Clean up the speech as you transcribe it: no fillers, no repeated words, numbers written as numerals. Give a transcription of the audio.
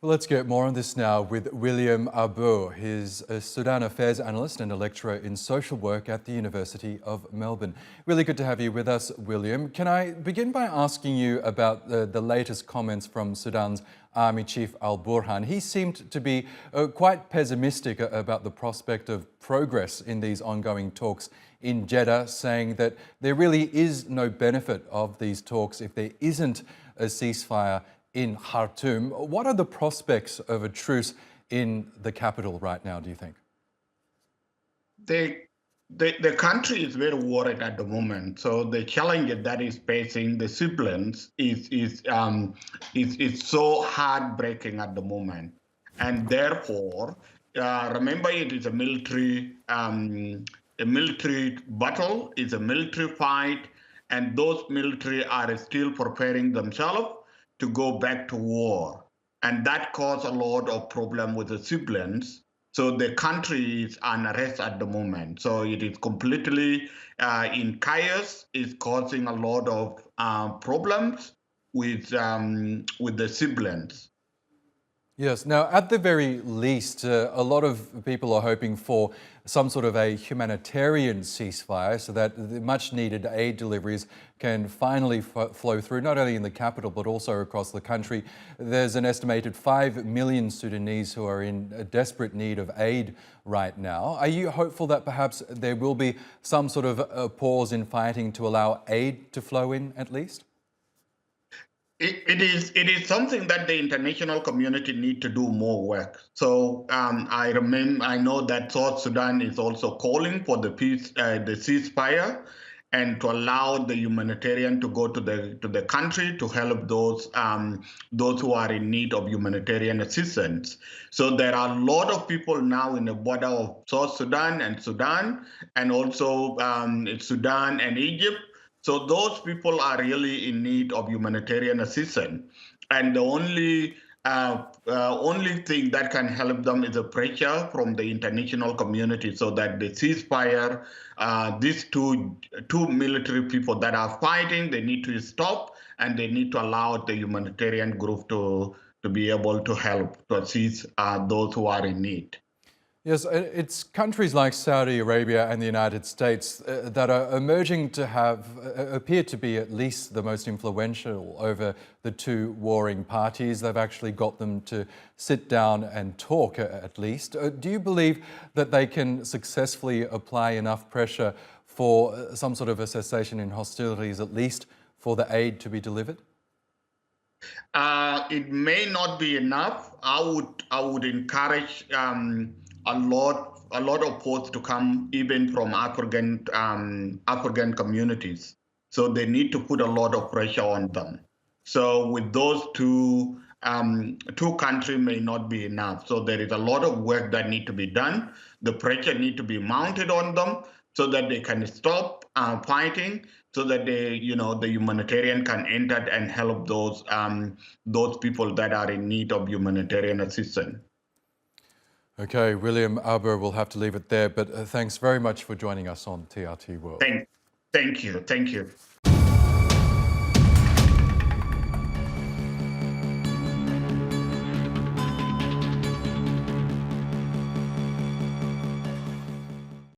Well, let's get more on this now with William Abur. He's a Sudan affairs analyst and a lecturer in social work at the University of Melbourne. Really good to have you with us, William. Can I begin by asking you about the latest comments from Sudan's Army Chief al-Burhan? He seemed to be quite pessimistic about the prospect of progress in these ongoing talks in Jeddah, saying that there really is no benefit of these talks if there isn't a ceasefire in Khartoum. What are the prospects of a truce in the capital right now, do you think? The country is very worried at the moment. So the challenge that is facing the civilians is so heartbreaking at the moment, and therefore, remember, it is a military battle, it's a military fight, and those military are still preparing themselves to go back to war. And that caused a lot of problem with the civilians. So the country is unrest at the moment. So it is completely in chaos. It's causing a lot of problems with the civilians. Yes. Now, at the very least, a lot of people are hoping for some sort of a humanitarian ceasefire so that the much needed aid deliveries can finally flow through, not only in the capital, but also across the country. There's an estimated 5 million Sudanese who are in a desperate need of aid right now. Are you hopeful that perhaps there will be some sort of a pause in fighting to allow aid to flow in at least? It is something that the international community need to do more work. So I know that South Sudan is also calling for the ceasefire, and to allow the humanitarian to go to the country to help those who are in need of humanitarian assistance. So there are a lot of people now in the border of South Sudan, and also Sudan and Egypt. So those people are really in need of humanitarian assistance, and the only thing that can help them is a pressure from the international community, so that the ceasefire, these two military people that are fighting, they need to stop, and they need to allow the humanitarian group to be able to help to assist those who are in need. Yes, it's countries like Saudi Arabia and the United States that are emerging to appear to be at least the most influential over the two warring parties. They've actually got them to sit down and talk at least. Do you believe that they can successfully apply enough pressure for some sort of a cessation in hostilities, at least for the aid to be delivered? It may not be enough. I would encourage a lot of ports to come, even from African communities. So they need to put a lot of pressure on them. So with those two countries may not be enough. So there is a lot of work that need to be done. The pressure need to be mounted on them so that they can stop fighting, so that the humanitarian can enter and help those people that are in need of humanitarian assistance. Okay, William Abur, we'll have to leave it there, but thanks very much for joining us on TRT World. Thank you.